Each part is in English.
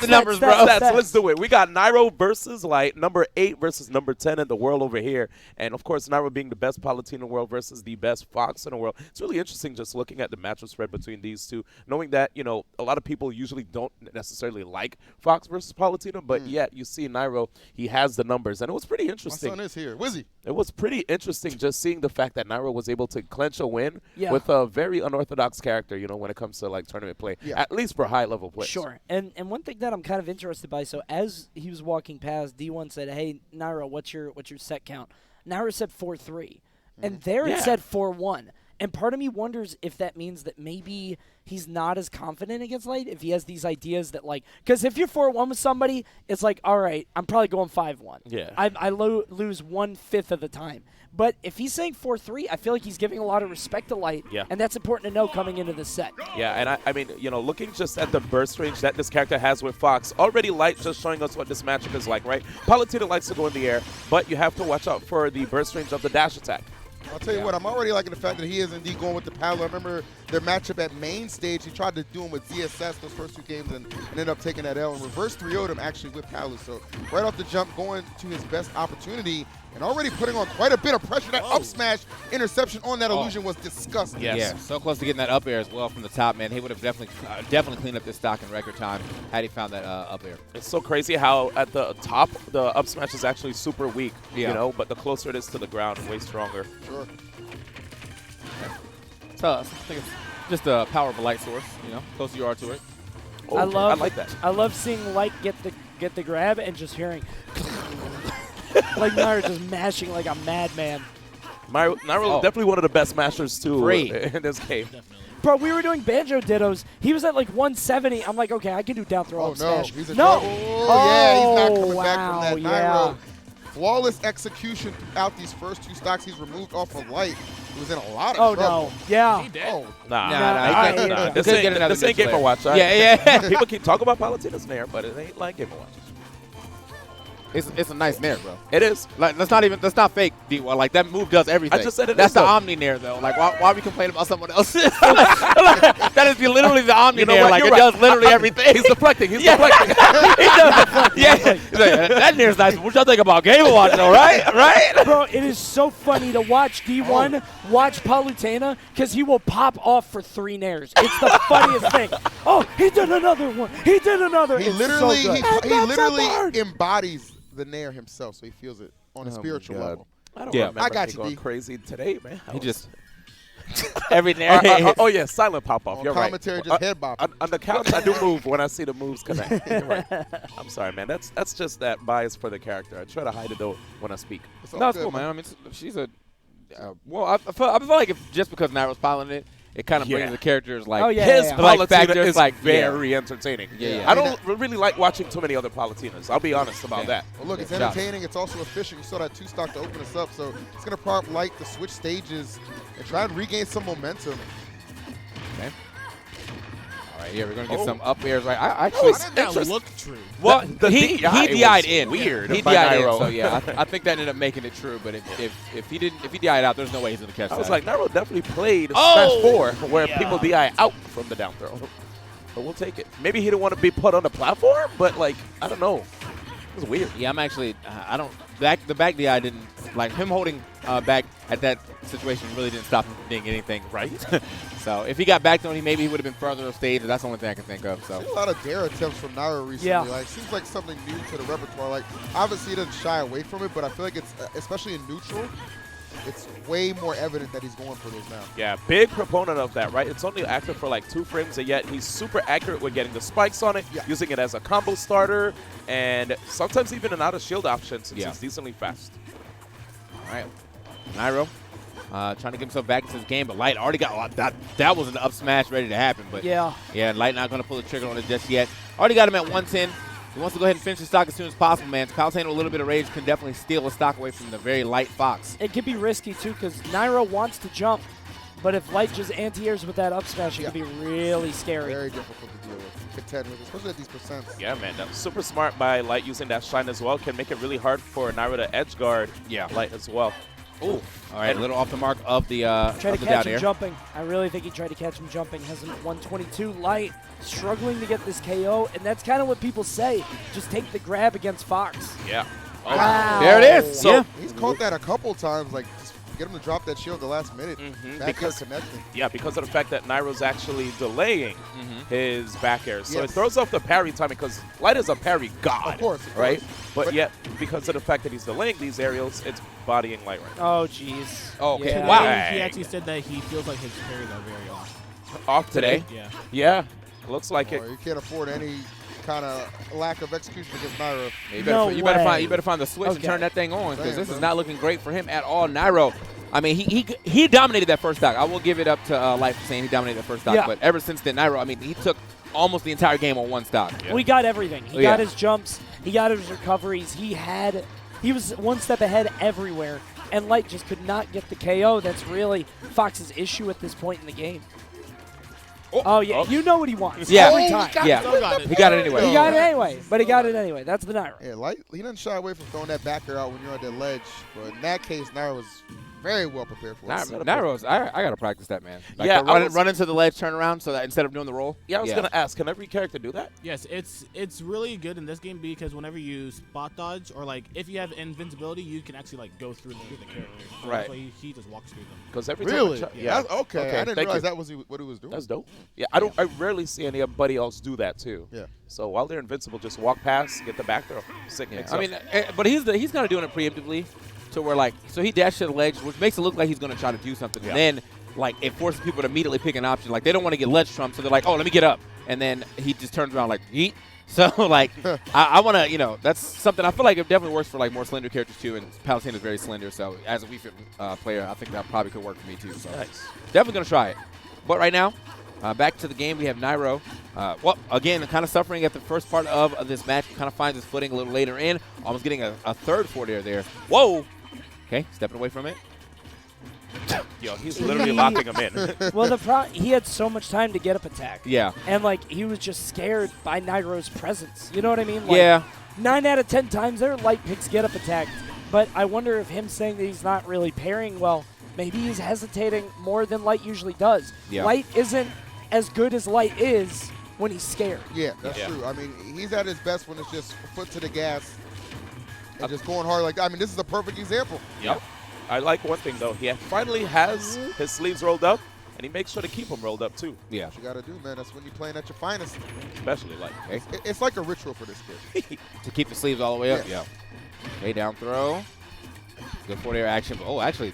the numbers, bro. Let's do it. We got Nairo versus Light, number 8 versus number 10 in the world over here. And, of course, Nairo being the best Palutena in the world versus the best Fox in the world. It's really interesting just looking at the matchup spread between these two, knowing that, you know, a lot of people usually don't necessarily like Fox versus Palutena, but yet you see Nairo, he has the numbers. And it was pretty interesting. My son is here. Wizzy. It was pretty interesting just seeing the fact that Nairo was able to clinch a win with a very unorthodox character, you know, when it comes to, like, tournament play, at least for high-level play. Sure. And one thing that I'm kind of interested by, so as he was walking past, D1 said, hey, Nairo, what's your set count? Nairo said 4-3. And there it said 4-1. And part of me wonders if that means that maybe he's not as confident against Light, if he has these ideas that, like, because if you're 4-1 with somebody, it's like, all right, I'm probably going 5-1. Yeah. I lose 1/5 of the time. But if he's saying 4-3, I feel like he's giving a lot of respect to Light, and that's important to know coming into the set. Yeah, and I mean, you know, looking just at the burst range that this character has with Fox, already Light just showing us what this matchup is like, right? Palutena likes to go in the air, but you have to watch out for the burst range of the dash attack. I'll tell you what, I'm already liking the fact that he is indeed going with the paddle. I remember their matchup at main stage. He tried to do him with ZSS those first 2 games and ended up taking that L and reverse 3-0'd him actually with paddle. So right off the jump, going to his best opportunity and already putting on quite a bit of pressure. That up smash interception on that illusion was disgusting. Yes. Yeah, so close to getting that up air as well from the top, man. He would have definitely cleaned up this stock in record time had he found that up air. It's so crazy how at the top, the up smash is actually super weak, you know, but the closer it is to the ground, way stronger. Sure. So I think it's just a power of a light source, you know, closer you are to it. Oh, I like that. I love seeing Light get the grab and just hearing like Nairo just mashing like a madman. Nairo is definitely one of the best mashers too in this game. Definitely. Bro, we were doing banjo dittos. He was at like 170. I'm like, okay, I can do down throw up smash. He's a no. Yeah, he's not coming back from that. Yeah. Nairo, flawless execution throughout these first 2 stocks he's removed off of Light. He was in a lot of trouble. No. Yeah. He dead. Nah. This ain't Game & Watch. People keep talking about Palutena's Nair, but it ain't like Game & Watch. It's a nice nair, bro. It is. Like that's not fake, D1. Like that move does everything. I just said it. That's the Omni nair though. Like why are we complaining about someone else? That is literally the Omni nair. Like it does literally everything. He's deflecting. He's deflecting. He does. Yeah. He's like, that nair's nice. What y'all think about Game & Watch though, right? Right? Bro, it is so funny to watch D1 watch Palutena because he will pop off for 3 nairs. It's the funniest thing. Oh, he did another one. He did another. He it's literally so good. he literally embodies the nair himself, so he feels it on a spiritual level. I don't remember I got me you, going D. crazy today, man. He just every nair. Oh yeah, silent pop off. You're commentary, right. just head bop. On the couch, I do move when I see the moves connect. You're right. I'm sorry, man. That's just that bias for the character. I try to hide it though when I speak. No, it's cool, man. I mean, she's a well. I feel like if just because Nairo's piloting it, it kind of brings the characters like his like Palutena is like very entertaining. I don't really like watching too many other Palutenas. I'll be honest about that. Well, look, it's entertaining. It's also efficient. You saw that 2 stock to open us up, so it's going to prompt Light to switch stages and try and regain some momentum. Okay. All right, here we're going to get some up airs. Right, I actually That look true. well, he DI'd in. Weird. He DI'd in. So yeah, I think that ended up making it true. But if he DI'd out, there's no way he's going to catch that. I was like, Nairo definitely played Smash 4 where people DI out from the down throw. But we'll take it. Maybe he didn't want to be put on the platform, but like, I don't know. It was weird. Yeah, I'm actually, I don't, the back DI didn't, like him holding back at that situation really didn't stop him from doing anything, right? So if he got back to him, maybe he would have been further off stage. That's the only thing I can think of. So a lot of dare attempts from Nairo recently. Yeah. Like, seems like something new to the repertoire. Like, obviously he doesn't shy away from it, but I feel like it's, especially in neutral, it's way more evident that he's going for those now. Yeah, big proponent of that, right? It's only active for like 2 frames, and yet he's super accurate with getting the spikes on it, using it as a combo starter, and sometimes even an out-of-shield option since he's decently fast. All right. Nairo trying to get himself back into this game, but Light already got that was an up smash ready to happen. But yeah, Light not going to pull the trigger on it just yet. Already got him at 110. He wants to go ahead and finish the stock as soon as possible, man. Palutena with a little bit of rage can definitely steal a stock away from the very light Fox. It could be risky, too, because Nairo wants to jump. But if Light just anti-airs with that up smash, it could be really scary. Very difficult to deal with, contend with, especially at these percents. Yeah, man. That's super smart by Light using that shine as well. Can make it really hard for Nairo to edge guard Light as well. Ooh. All right, a little off the mark of the Tried to down catch him air. jumping. I really think he tried to catch him jumping. Has him at 122. Light struggling to get this KO, and that's kind of what people say. Just take the grab against Fox. Yeah. Oh, Wow. there it is. So He's caught that a couple times, like just get him to drop that shield the last minute. Because connecting. Yeah, because of the fact that Nairo's actually delaying his back air. So Yes. it throws off the parry timing because Light is a parry god. Of course. Right? But yet, because of the fact that he's delaying these aerials, it's bodying Light right now. Oh, jeez. Oh, okay. Yeah. Wow. He actually said that he feels like his parries are very off. Off today? Yeah. Yeah. Looks like it. You can't afford any kind of lack of execution against Nairo. Yeah, you No you better find the switch and Okay. turn that thing on because Damn, this is bro. not looking great for him at all. Nairo, I mean, he dominated that first stock. I will give it up to Life for saying he dominated the first stock. Yeah. But ever since then, Nairo, I mean, he took almost the entire game on one stock. Yeah. Well, he got everything. He Oh, got yeah. his jumps. He got his recoveries. He was one step ahead everywhere, and Light just could not get the KO. That's really Fox's issue at this point in the game. Oh, yeah. Oh. You know what he wants. Yeah. Every Oh, time. he got Yeah, Still got it. he got it anyway. He got it anyway, but he got it anyway. That's the Nairo. Yeah, Light, he doesn't shy away from throwing that backer out when you're on that ledge. But in that case, Nairo was very well prepared for it. Nairo's, I got to practice that, man. Like Yeah, the I was- run into the ledge, turn around, so that instead of doing the roll. Yeah, I was going to ask, can every character do that? Yes, it's really good in this game because whenever you spot dodge or like if you have invincibility, you can actually like go through the carrier. So Right. That's why he just walks through them. Because every Really? time Yeah. Okay. I didn't thank realize you. that was what he was doing. That's dope. Yeah, I rarely see anybody else do that too. Yeah. So while they're invincible, just walk past, get the back throw. Sick Yeah. mix I up. mean, but he's kind of doing it preemptively, to where like he dashed to the ledge, which makes it look like he's going to try to do something. Yeah. And then like it forces people to immediately pick an option. Like they don't want to get ledge trumped, so they're like, oh, let me get up, and then he just turns around like yeet. So like I want to, that's something I feel like it definitely works for like more slender characters too. And Palutena is very slender, so as a Wii Fit player, I think that probably could work for me too. So Nice. definitely gonna try it. But right now, back to the game, we have Nairo. Well, again, kind of suffering at the first part of this match. Kind of finds his footing a little later in, almost getting a third forward air there. Whoa. Okay, stepping away from it. Yo, he's literally locking him in. Well, he had so much time to get up attack. Yeah. And, like, he was just scared by Nairo's presence. You know what I mean? Like, Yeah. 9 out of 10 times there, Light picks get up attack. But I wonder if him saying that he's not really pairing well, maybe he's hesitating more than Light usually does. Yeah. Light isn't as good as Light is when he's scared. Yeah, that's Yeah. true. I mean, he's at his best when it's just foot to the gas and just going hard like that. I mean, this is a perfect example. Yep. I like one thing though. He finally has his sleeves rolled up, and he makes sure to keep them rolled up too. Yeah. What you got to do, man. That's when you're playing at your finest. Especially like. Okay. It's like a ritual for this kid. To keep the sleeves all the way up. Yeah. Okay, down throw. Good forward air action. Oh, actually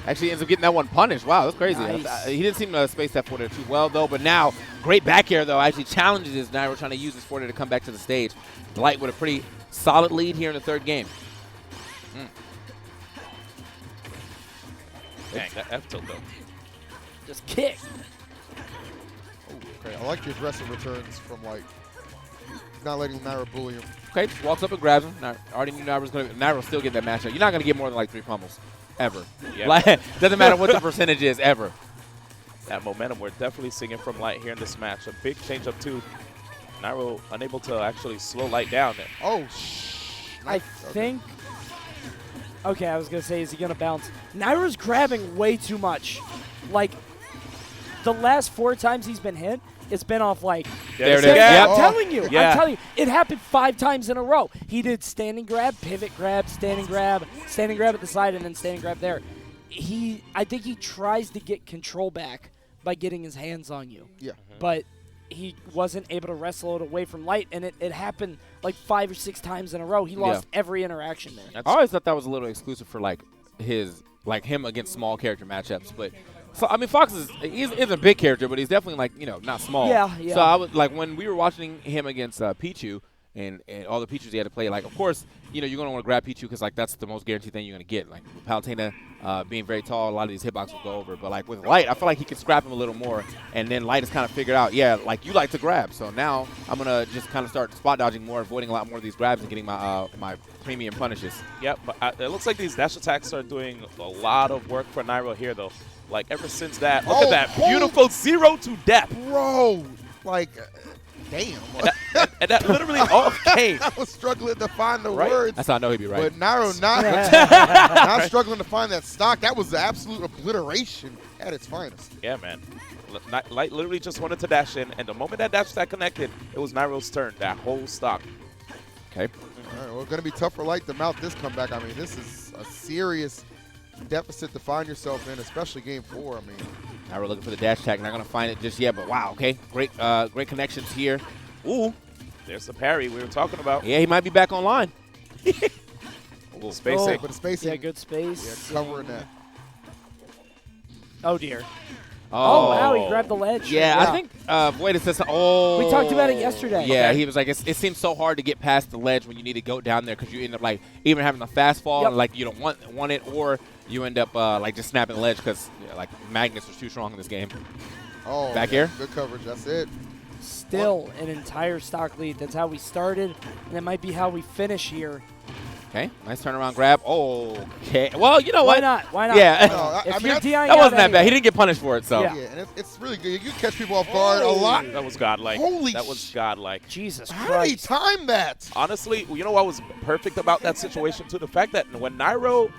ends up getting that one punished. Wow, that's crazy. Nice. He didn't seem to space that forward air too well, though. But now, great back air, though, actually challenges his Nairo trying to use his forward air to come back to the stage. Light with a pretty solid lead here in the third game. Dang, that F tilt though. Just kick. Okay, I like the aggressive returns from like not letting Nairo bully him. Okay, just walks up and grabs him. Now, already knew Nairo still get that matchup. You're not going to get more than like 3 pummels, ever. Yeah. Like, doesn't matter what the percentage is, ever. That momentum we're definitely seeing from Light here in this match. A big change up too. Nairo unable to actually slow Light down. Oh, I think. Okay, I was going to say, is he going to bounce? Nairo's grabbing way too much. Like, the last 4 times he's been hit, it's been off like. There it is. Yeah. I'm telling you. Yeah. I'm telling you. It happened 5 times in a row. He did standing grab, pivot grab, standing grab at the side, and then standing grab there. I think he tries to get control back by getting his hands on you. yeah. But he wasn't able to wrestle it away from Light, and it happened like 5 or 6 times in a row. He lost every interaction there. I always thought that was a little exclusive for like him against small character matchups, but so I mean Fox is a big character, but he's definitely like not small. Yeah. So I was like when we were watching him against Pichu and all the Pichus he had to play, like of course you're gonna want to grab Pichu because like that's the most guaranteed thing you're gonna get. Like with Palutena being very tall, a lot of these hitbox will go over, but like with Light, I feel like he can scrap him a little more, and then Light has kind of figured out, like you like to grab, so now I'm gonna just kind of start spot dodging more, avoiding a lot more of these grabs and getting my my premium punishes. Yep, but it looks like these dash attacks are doing a lot of work for Nairo here, though. Like, ever since that, look at that beautiful 0 to death. Bro, like, damn. and that literally all came. I was struggling to find the Right? words. That's how I know he'd be right. But Nairo not struggling to find that stock. That was the absolute obliteration at its finest. Yeah, man. Light literally just wanted to dash in, and the moment that dash attack connected, it was Nairo's turn. That whole stock. Okay. All right, well, it's going to be tough for Light to mount this comeback. I mean, this is a serious deficit to find yourself in, especially game 4. I mean, Now we're looking for the dash attack. Not going to find it just yet, but wow, okay. Great connections here. Ooh. There's the parry we were talking about. Yeah, he might be back online. Ooh, spacing. but the spacing. Yeah, good space. Yeah, covering that. Oh, dear. Oh, wow, he grabbed the ledge. Yeah, I think Void says, We talked about it yesterday. Yeah, Okay. he was like, it seems so hard to get past the ledge when you need to go down there because you end up like either having a fast fall and like you don't want it, or you end up like just snapping the ledge because like Magnus was too strong in this game. Oh, Back here? Good coverage. That's it. Still an entire stock lead. That's how we started, and it might be how we finish here. Okay, nice turnaround grab. Okay, well, you know Why what? not? Why not? Yeah. No, I If mean, you're DIing That wasn't out that bad. He anyway. didn't get punished for it, so. Yeah. Yeah, and it's really good. You catch people off guard a lot. That was godlike. Holy That was godlike. Jesus How did he Christ. time that? Honestly, you know what was perfect about that situation too? The fact that when Nairo,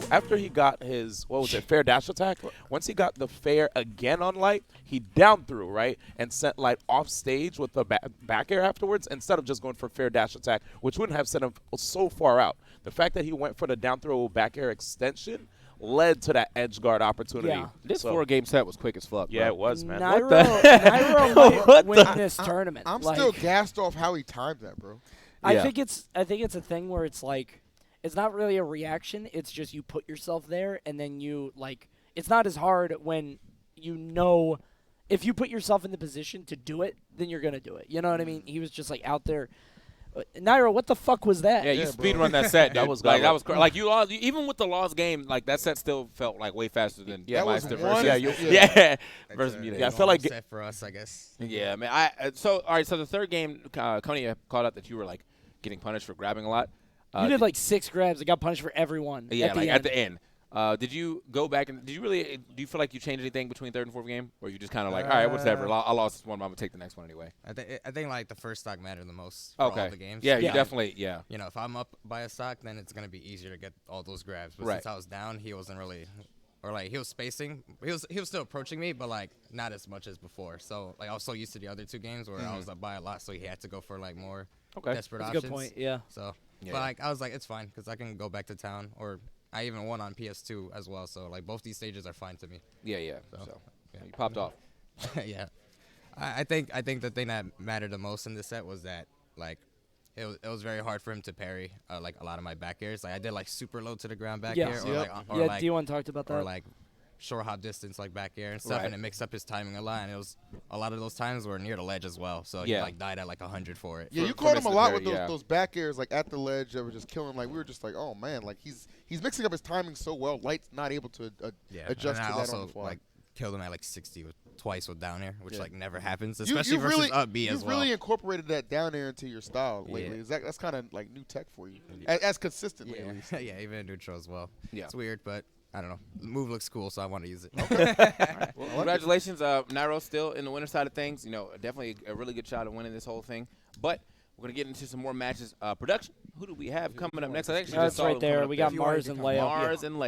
after he got his, fair dash attack, once he got the fair again on Light, he down threw, right? And sent Light off stage with the back air afterwards instead of just going for fair dash attack, which wouldn't have sent him so far out. The fact that he went for the down throw back air extension led to that edge guard opportunity. Yeah. This So, 4-game set was quick as fuck. yeah, bro. it was, man. Nairo might win this tournament. I'm Like, still gassed off how he timed that, bro. I Yeah. think it's a thing where it's like, it's not really a reaction. It's just you put yourself there, and then you like. It's not as hard when you know. If you put yourself in the position to do it, then you're gonna do it. You know what I mean? He was just like out there. Nairo, what the fuck was that? Yeah, you Yeah, speed bro. run that set. That dude. was like godlike. like you lost, even with the lost game, like that set still felt like way faster than That was Meister one- versus yeah. versus Muta. Yeah, I felt like set for us, I guess. Yeah, man. So all right. So the third game, Coney called out that you were like getting punished for grabbing a lot. You did like 6 grabs. I got punished for everyone. Yeah, at the like end. at the end. Did you go back and do you feel like you changed anything between third and fourth game, or you just kind of like, all right, whatever, I lost this one, but I'm gonna take the next one anyway? I think like the first stock mattered the most for Okay. all the games. Yeah, So, you like, definitely, yeah. You know, if I'm up by a stock, then it's gonna be easier to get all those grabs. But Right. since I was down, he wasn't really, or like he was spacing. He was still approaching me, but like not as much as before. So like I was so used to the other 2 games where I was up by a lot, so he had to go for like more Okay. desperate That's a options. good point. Yeah. So, Yeah. but like I was like, it's fine because I can go back to town, or I even won on PS2 as well. So like both these stages are fine to me. Yeah. So yeah. you popped off. Yeah, I think the thing that mattered the most in this set was that like it was very hard for him to parry like a lot of my back airs. Like I did like super low to the ground back Yeah. air, or Yep. like D1 talked about that. or like short hop distance like back air and stuff, Right. and it mixed up his timing a lot. And it was a lot of those times were near the ledge as well. So Yeah. he like died at like 100 for it. Yeah, you for caught him a missing lot the with parry, those, yeah. those back airs, like at the ledge that were just killing. Like we were just like, oh man, like he's mixing up his timing so well. Light's not able to adjust and to I that also on the fly. like killed him at like 60 twice with down air, which Yeah. like never happens, You- especially you versus really, up B as you've well. really incorporated that down air into your style lately. Yeah. Is that's kind of like new tech for you, as consistently at least. Yeah, yeah, even in neutral as well. Yeah. It's weird, but I don't know. The move looks cool, so I want to use it. Well, congratulations, Nairo, still in the winner side of things. You know, definitely a really good shot at winning this whole thing. But we're gonna get into some more matches. Production. Who do we have coming up next? I think That's right there. We got Mars and Leia. Mars and Leia.